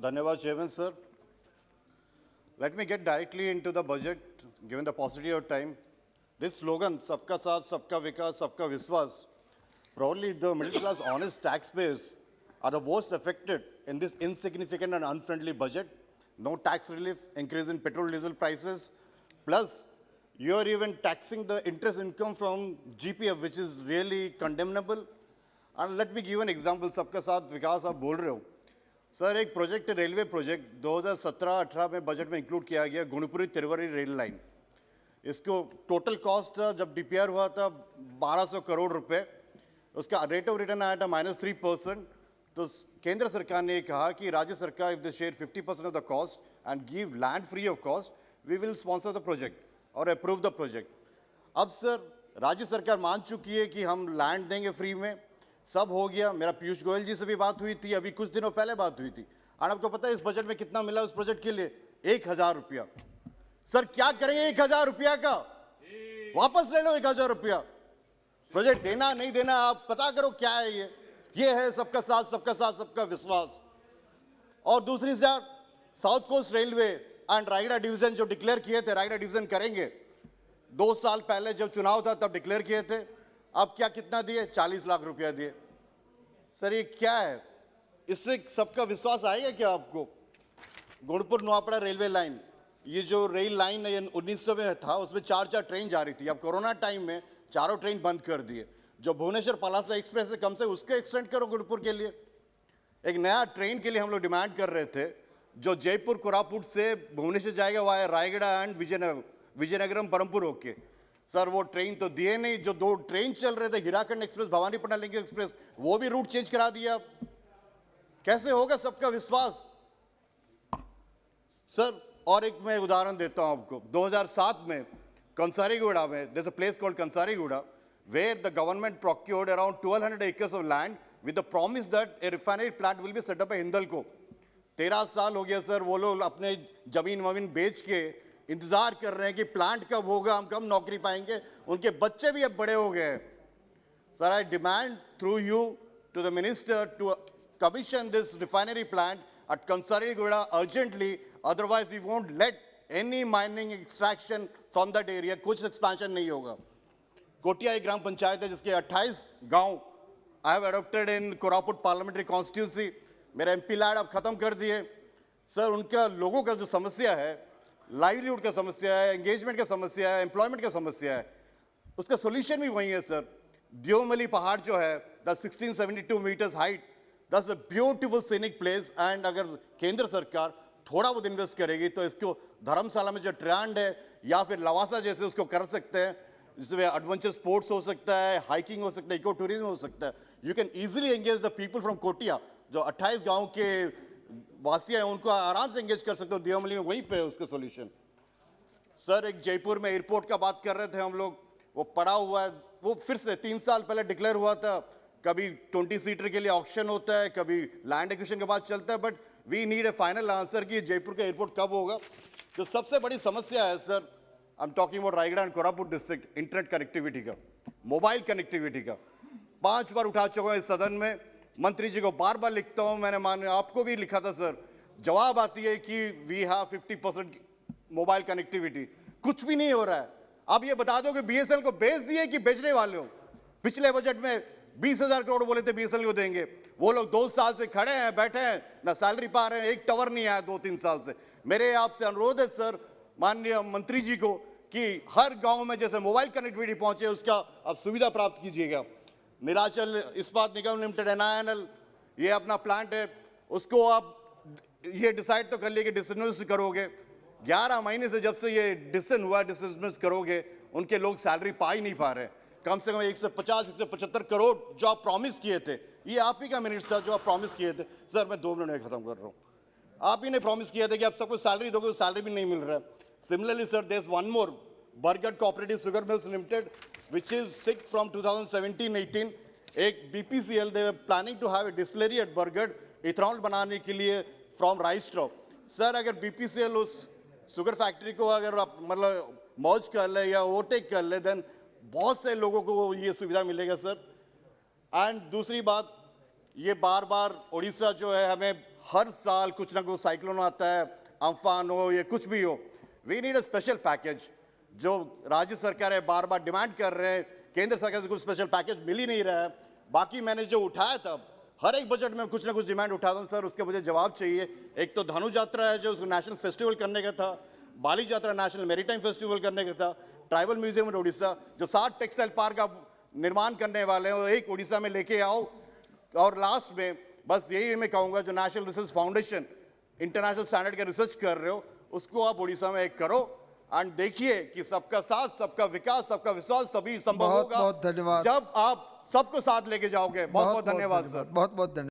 Dhanyavad, Chairman, sir. Let me get directly into the budget, given the paucity of time. This slogan, Sabka Saath, Sabka Vikas, Sabka Viswas, probably the middle class honest taxpayers are the most affected in this insignificant and unfriendly budget. No tax relief, increase in petrol diesel prices, plus you are even taxing the interest income from GPF, which is really condemnable. And let me give an example, Sabka Saath Vikas आप बोल रहे हो sir, एक project railway project 2017-18 में budget में include किया गया गुणपुरी तिरवरी rail line. इसको टोटल कॉस्ट जब डीपीआर हुआ था 1200 करोड़ रुपए, उसका रेट ऑफ रिटर्न आया था -3%। तो केंद्र सरकार ने कहा कि राज्य सरकार if they share 50% of the cost and give land free of cost, we will sponsor the project और अप्रूव द प्रोजेक्ट। अब सर राज्य सरकार मान चुकी है कि हम लैंड देंगे फ्री में, सब हो गया। मेरा पीयूष गोयल जी से भी बात हुई थी, अभी कुछ दिनों पहले बात हुई थी। और आपको पता है इस बजट में कितना मिला उस प्रोजेक्ट के लिए? 1000 रुपया। सर क्या करेंगे 1000 रुपया का? वापस ले लो 1000 रुपया। प्रोजेक्ट देना नहीं देना आप पता करो क्या है ये है सबका साथ, सबका साथ, सबका विश्वास। और दूसरी side south coast railway and Raigarh division जो डिक्लेयर किए थे, रायगढ़ डिवीजन करेंगे, 2 साल पहले जब चुनाव था तब डिक्लेयर किए थे। अब क्या कितना दिए? 40 लाख रुपया दिए। सर ये क्या है? इससे सबका विश्वास आएगा क्या आपको? गुणपुर नोआपड़ा रेलवे लाइन, ये जो रेल लाइन है 1900 में था, उसमें 4 ट्रेन जा रही थी। अब कोरोना टाइम में चारों ट्रेन बंद कर दिए। जो भुवनेश्वर पलासा एक्सप्रेस है कम से उसको एक्सटेंड करो गुणपुर के लिए। एक नया ट्रेन के लिए हम लोग डिमांड कर रहे थे, जो जयपुर कोरापुट से भुवनेश्वर जाएगा वाया रायगढ़ एंड विजयनगरम बरमपुर होके। सर वो ट्रेन तो दिए नहीं। जो 2 ट्रेन चल रहे थे, Hirakhand express, Bhawanipatna link express, वो भी रूट चेंज करा दिया। कैसे होगा सबका विश्वास? सर और एक मैं उदाहरण देता हूं आपको। 2007 में कंसारीगुड़ा में, there's a place called Kansariguda, where the government procured around 1200 acres of land with the promise that a refinery plant will be set up at Hindalco। 13 साल हो गया सर, वो लोग अपने जमीन वमीन बेच के इंतजार कर रहे हैं कि प्लांट कब होगा, हम कब नौकरी पाएंगे। उनके बच्चे भी अब बड़े हो गए। Sir I demand through you to the minister to commission this refinery plant at Kansariguda urgently, otherwise we won't let any mining extraction from that area। कुछ एक्सपेंशन नहीं होगा। कोटिया एक ग्राम पंचायत है जिसके 28 गांव I have adopted in Koraput parliamentary constituency. मेरा MP lead अब खत्म कर दिए। सर उनका लोगों का जो समस्या है, लाइवलीहुड का समस्या है, एंगेजमेंट का समस्या है, एम्प्लॉयमेंट का समस्या है, उसका सोल्यूशन भी वही है सर। दियोमली पहाड़ जो है, the 1672 meters height, that's a beautiful scenic place. And अगर केंद्र सरकार थोड़ा बहुत इन्वेस्ट करेगी तो इसको धर्मशाला में जो ट्रांड है या फिर लवासा जैसे उसको कर सकते हैं, जिसमें एडवेंचर स्पोर्ट्स हो सकता है, हाइकिंग हो सकता है, इको टूरिज्म हो सकता है। You can easily engage the people from Kotia, जो 28 गाँव के वासी हैं उनको आराम से एंगेज कर सकते हो। दियोमली में वहीं पे है उसका सॉल्यूशन। सर एक जयपुर में एयरपोर्ट का बात कर रहे थे हम लोग, वो पड़ा हुआ है, वो फिर से 3 साल पहले डिक्लेयर हुआ था। कभी 20 सीटर के लिए ऑक्शन होता है, कभी लैंड एक्विजिशन के बाद चलता है, but we need a final answer कि जयपुर का एयरपोर्ट कब होगा। तो सबसे बड़ी समस्या है sir, I am talking about Raigarh and Koraput district, internet connectivity का, मोबाइल कनेक्टिविटी का। 5 बार उठा चुका हूं इस सदन में, मंत्री जी को बार बार लिखता हूं, मैंने माने आपको भी लिखा था सर। जवाब आती है कि वी हैव 50% मोबाइल कनेक्टिविटी। कुछ भी नहीं हो रहा है। आप ये बता दो कि बीएसएनएल को बेच दिए कि बेचने वाले हो? पिछले बजट में 20,000 करोड़ बोले थे बीएसएनएल को देंगे, वो लोग 2 साल से खड़े हैं, बैठे हैं, ना सैलरी पा रहे हैं, एक टावर नहीं आया 2-3 साल से। मेरे आपसे अनुरोध है सर माननीय मंत्री जी को कि हर गांव में जैसे मोबाइल कनेक्टिविटी पहुंचे उसका आप सुविधा प्राप्त कीजिएगा। नीलाचल इस्पात निगम लिमिटेड NINL, ये अपना प्लांट है, उसको आप ये डिसाइड तो कर लिए कि डिसमिस करोगे। 11 महीने से जब से ये डिसन हुआ, डिसमिस करोगे, उनके लोग सैलरी पा ही नहीं पा रहे। कम से कम 150-175 करोड़ जो आप प्रॉमिस किए थे, ये आप ही का मिनिट था जो आप प्रॉमिस किए थे। सर मैं 2 मिनट में खत्म कर रहा हूँ। आप ही ने प्रॉमिस किया था कि आप सबको सैलरी दोगे, सैलरी भी नहीं मिल रहा है। Similarly sir there is one more, Bargarh cooperative sugar mills limited which is sick from 2017-18। एक BPCL they planning to have a distillery at Bargarh, ethanol बनाने के लिए फ्रॉम राइस स्ट्रॉ। सर अगर BPCL उस शुगर फैक्ट्री को अगर आप मतलब मौज कर ले या ओवरटेक कर ले, देन बहुत से लोगों को ये सुविधा मिलेगा सर। एंड दूसरी बात, ये बार बार उड़ीसा जो है हमें हर साल कुछ ना कुछ साइक्लोन आता है, अम्फान हो या कुछ भी हो, we need a special package. जो राज्य सरकार है बार बार डिमांड कर रहे हैं, केंद्र सरकार से कुछ स्पेशल पैकेज मिल ही नहीं रहा है। बाकी मैंने जो उठाया था, हर एक बजट में कुछ ना कुछ डिमांड उठाता हूँ सर, उसके मुझे जवाब चाहिए। एक तो धनु यात्रा है जो उसको नेशनल फेस्टिवल करने का था, बाली यात्रा नेशनल मेरीटाइम फेस्टिवल करने का था, ट्राइबल म्यूजियम इन उड़ीसा जो 60 टेक्सटाइल पार्क का निर्माण करने वाले हैं वो एक उड़ीसा में लेके आओ। और लास्ट में बस यही मैं कहूँगा, जो national research foundation international standard के रिसर्च कर रहे हो उसको आप उड़ीसा में एक करो एंड देखिए कि सबका साथ, सबका विकास, सबका विश्वास तभी संभव बहुत होगा बहुत धन्यवाद। जब आप सबको साथ लेके जाओगे। बहुत बहुत धन्यवाद सर। बहुत बहुत धन्यवाद।